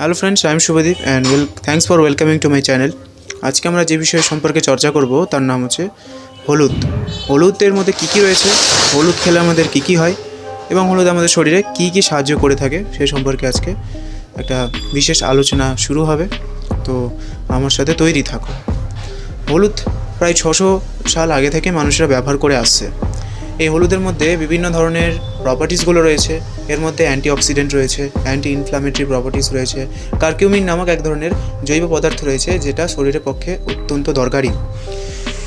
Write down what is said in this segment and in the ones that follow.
Hello friends, I am Shubhadeep and thanks for welcoming to my channel. আজকে আমরা যে বিষয় সম্পর্কে চর্চা করব তার নাম হচ্ছে হলুদ। হলুদের মধ্যে কী কী রয়েছে, হলুদ খেলে আমাদের কী কী হয় এবং হলুদ আমাদের শরীরে কী কী সাহায্য করে থাকে সে সম্পর্কে আজকে একটা বিশেষ আলোচনা শুরু হবে। তো আমার সাথে তৈরি থাকো। হলুদ প্রায় 600 সাল আগে থেকে মানুষরা ব্যবহার করে আসছে। এই হলুদের মধ্যে বিভিন্ন ধরনের প্রপার্টিসগুলো রয়েছে। এর মধ্যে অ্যান্টিঅক্সিডেন্ট রয়েছে, অ্যান্টি ইনফ্ল্যামেটরি প্রপার্টিস রয়েছে, কারকিউমিন নামক এক ধরনের জৈব পদার্থ রয়েছে যেটা শরীরের পক্ষে অত্যন্ত দরকারি।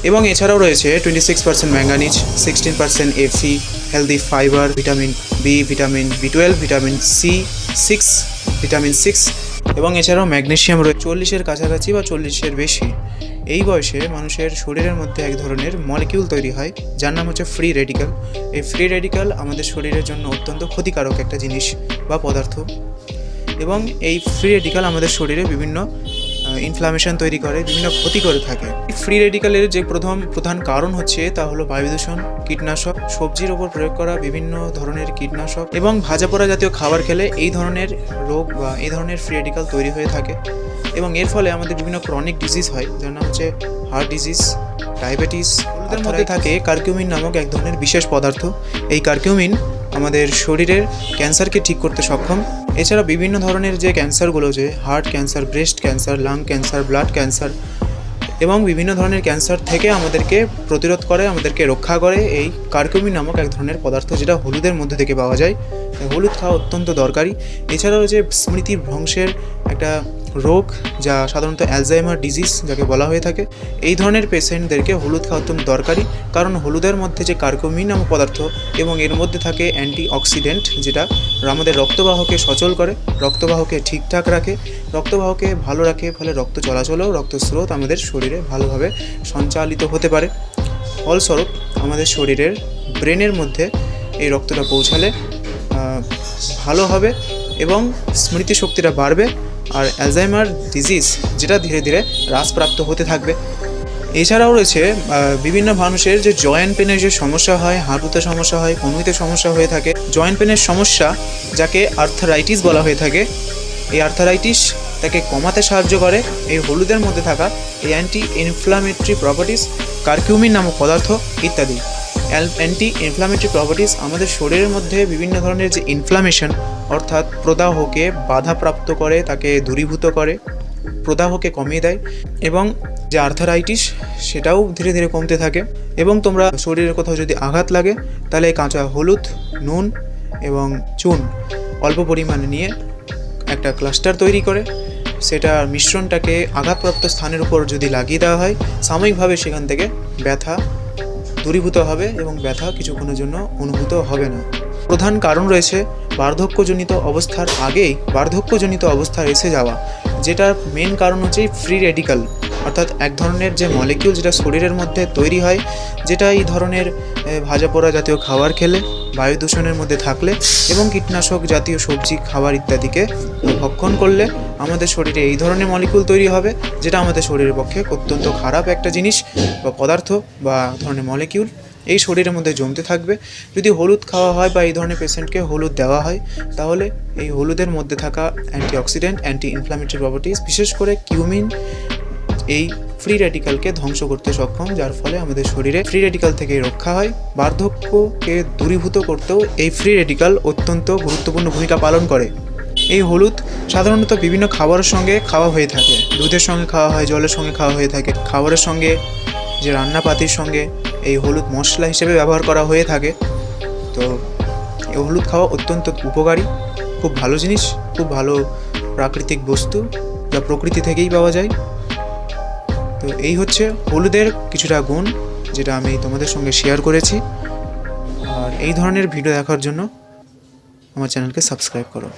এবং এছাড়াও রয়েছে 26% manganese, 16% Fe, healthy fibre, vitamin B, vitamin B12, vitamin C6, vitamin 6 এবং এছাড়াও ম্যাগনেসিয়াম রয়েছে 40-এর কাছাকাছি বা 40-এর বেশি। এই বয়সে মানুষের শরীরের মধ্যে এক ধরনের মলিকিউল তৈরি হয় যার নাম হচ্ছে ফ্রি রেডিক্যাল। এই ফ্রি রেডিক্যাল আমাদের শরীরের জন্য অত্যন্ত ক্ষতিকারক একটা জিনিস বা পদার্থ, এবং এই ফ্রি রেডিক্যাল আমাদের শরীরে বিভিন্ন ইনফ্লামেশন তৈরি করে, বিভিন্ন ক্ষতি করে থাকে। ফ্রি রেডিক্যালের যে প্রধান কারণ হচ্ছে তা হলো বায়ু দূষণ, কীটনাশক, সবজির ওপর প্রয়োগ করা বিভিন্ন ধরনের কীটনাশক এবং ভাজা পোড়া জাতীয় খাবার খেলে এই ধরনের রোগ বা এই ধরনের ফ্রি রেডিক্যাল তৈরি হয়ে থাকে। এবং এর ফলে আমাদের বিভিন্ন ক্রনিক ডিজিজ হয় যার নাম হচ্ছে হার্ট ডিজিজ, ডায়াবেটিস। এর মধ্যে থাকে কারকিউমিন নামক এক ধরনের বিশেষ পদার্থ। এই কারকিউমিন আমাদের শরীরের ক্যান্সারকে ঠিক করতে সক্ষম। এছাড়া বিভিন্ন ধরনের যে ক্যান্সারগুলো, যে heart cancer, breast cancer, lung cancer, blood cancer এবং বিভিন্ন ধরনের ক্যান্সার থেকে আমাদেরকে প্রতিরোধ করে, আমাদেরকে রক্ষা করে এই কারকিউমিন নামক এক ধরনের পদার্থ, যেটা হলুদের মধ্যে থেকে পাওয়া যায়। হলুদ খাওয়া অত্যন্ত দরকারি। এছাড়াও যে স্মৃতি ভ্রংশের একটা রোগ, যা সাধারণত অ্যালজাইমার ডিজিজ যাকে বলা হয়ে থাকে, এই ধরনের পেশেন্টদেরকে হলুদ খাওয়া অত্যন্ত দরকারি। কারণ হলুদের মধ্যে যে কারকিউমিন নামক পদার্থ এবং এর মধ্যে থাকে অ্যান্টি অক্সিডেন্ট, যেটা আমাদের রক্তবাহকে সচল করে, রক্তবাহকে ঠিকঠাক রাখে, রক্তবাহকে ভালো রাখে, ফলে রক্ত চলাচলও, রক্তস্রোত আমাদের শরীরে ভালোভাবে সঞ্চালিত হতে পারে। ফলস্বরূপ আমাদের শরীরের ব্রেনের মধ্যে এই রক্তটা পৌঁছালে ভালো হবে এবং স্মৃতিশক্তিটা বাড়বে, আর অ্যালজাইমার ডিজিজ যেটা ধীরে ধীরে হ্রাসপ্রাপ্ত হতে থাকবে। এছাড়াও রয়েছে বিভিন্ন মানুষের যে জয়েন্ট পেনের যে সমস্যা হয়, হাঁটুতে সমস্যা হয়, কনুইতে সমস্যা হয়ে থাকে, জয়েন্ট পেনের সমস্যা যাকে আর্থারাইটিস বলা হয়ে থাকে, এই আর্থারাইটিস তাকে কমাতে সাহায্য করে এই হলুদের মধ্যে থাকা এই অ্যান্টি ইনফ্ল্যামেটরি প্রপার্টিস, কারকিউমিন নামক পদার্থ ইত্যাদি। অ্যান্টি ইনফ্ল্যামেটরি প্রপার্টিস আমাদের শরীরের মধ্যে বিভিন্ন ধরনের যে ইনফ্ল্যামেশন অর্থাৎ প্রদাহকে বাধাপ্রাপ্ত করে, তাকে দূরীভূত করে, প্রদাহকে কমিয়ে দেয় এবং যে আর্থারাইটিস সেটাও ধীরে ধীরে কমতে থাকে। এবং তোমরা শরীরের কোথাও যদি আঘাত লাগে তাহলে কাঁচা হলুদ, নুন এবং চুন অল্প পরিমাণে নিয়ে একটা ক্লাস্টার তৈরি করে সেটার মিশ্রণটাকে আঘাতপ্রাপ্ত স্থানের উপর যদি লাগিয়ে দেওয়া হয়, সাময়িকভাবে সেখান থেকে ব্যথা দূরীভূত হবে এবং ব্যথা কিছুক্ষণের জন্য অনুভূত হবে না। প্রধান কারণ রয়েছে বার্ধক্যজনিত অবস্থার আগেই বার্ধক্যজনিত অবস্থায় এসে যাওয়া, যেটার মেন কারণ হচ্ছে ফ্রি রেডিক্যাল, অর্থাৎ এক ধরনের যে মলিকিউল যেটা শরীরের মধ্যে তৈরি হয়, যেটা এই ধরনের ভাজা পোড়া জাতীয় খাবার খেলে, বায়ু দূষণের মধ্যে থাকলে এবং কীটনাশক জাতীয় সবজি খাবার ইত্যাদিকে ভক্ষণ করলে আমাদের শরীরে এই ধরনের মলিকিউল তৈরি হবে, যেটা আমাদের শরীরের পক্ষে অত্যন্ত খারাপ একটা জিনিস বা পদার্থ বা ধরনের মলিকিউল এই শরীরের মধ্যে জমতে থাকবে। যদি হলুদ খাওয়া হয় বা এই ধরনের পেশেন্টকে হলুদ দেওয়া হয়, তাহলে এই হলুদের মধ্যে থাকা অ্যান্টিঅক্সিডেন্ট, অ্যান্টি ইনফ্ল্যামেটরি প্রপার্টিস, বিশেষ করে কিউমিন, এই ফ্রি রেডিক্যালকে ধ্বংস করতে সক্ষম, যার ফলে আমাদের শরীরে ফ্রি রেডিক্যাল থেকে রক্ষা হয়। বার্ধক্যকে দূরীভূত করতেও এই ফ্রি রেডিক্যাল অত্যন্ত গুরুত্বপূর্ণ ভূমিকা পালন করে। এই হলুদ সাধারণত বিভিন্ন খাবারের সঙ্গে খাওয়া হয়ে থাকে, দুধের সঙ্গে খাওয়া হয়, জলের সঙ্গে খাওয়া হয়ে থাকে, খাবারের সঙ্গে যে রান্নাপাতির সঙ্গে এই হলুদ মশলা হিসেবে ব্যবহার করা হয়ে থাকে। তো এই হলুদ খাওয়া অত্যন্ত উপকারী, খুব ভালো জিনিস, খুব ভালো প্রাকৃতিক বস্তু যা প্রকৃতি থেকেই পাওয়া যায়। তো এই হচ্ছে হলুদের কিছুটা গুণ যেটা আমি তোমাদের সঙ্গে শেয়ার করেছি। আর এই ধরনের ভিডিও দেখার জন্য আমার চ্যানেলকে সাবস্ক্রাইব করো।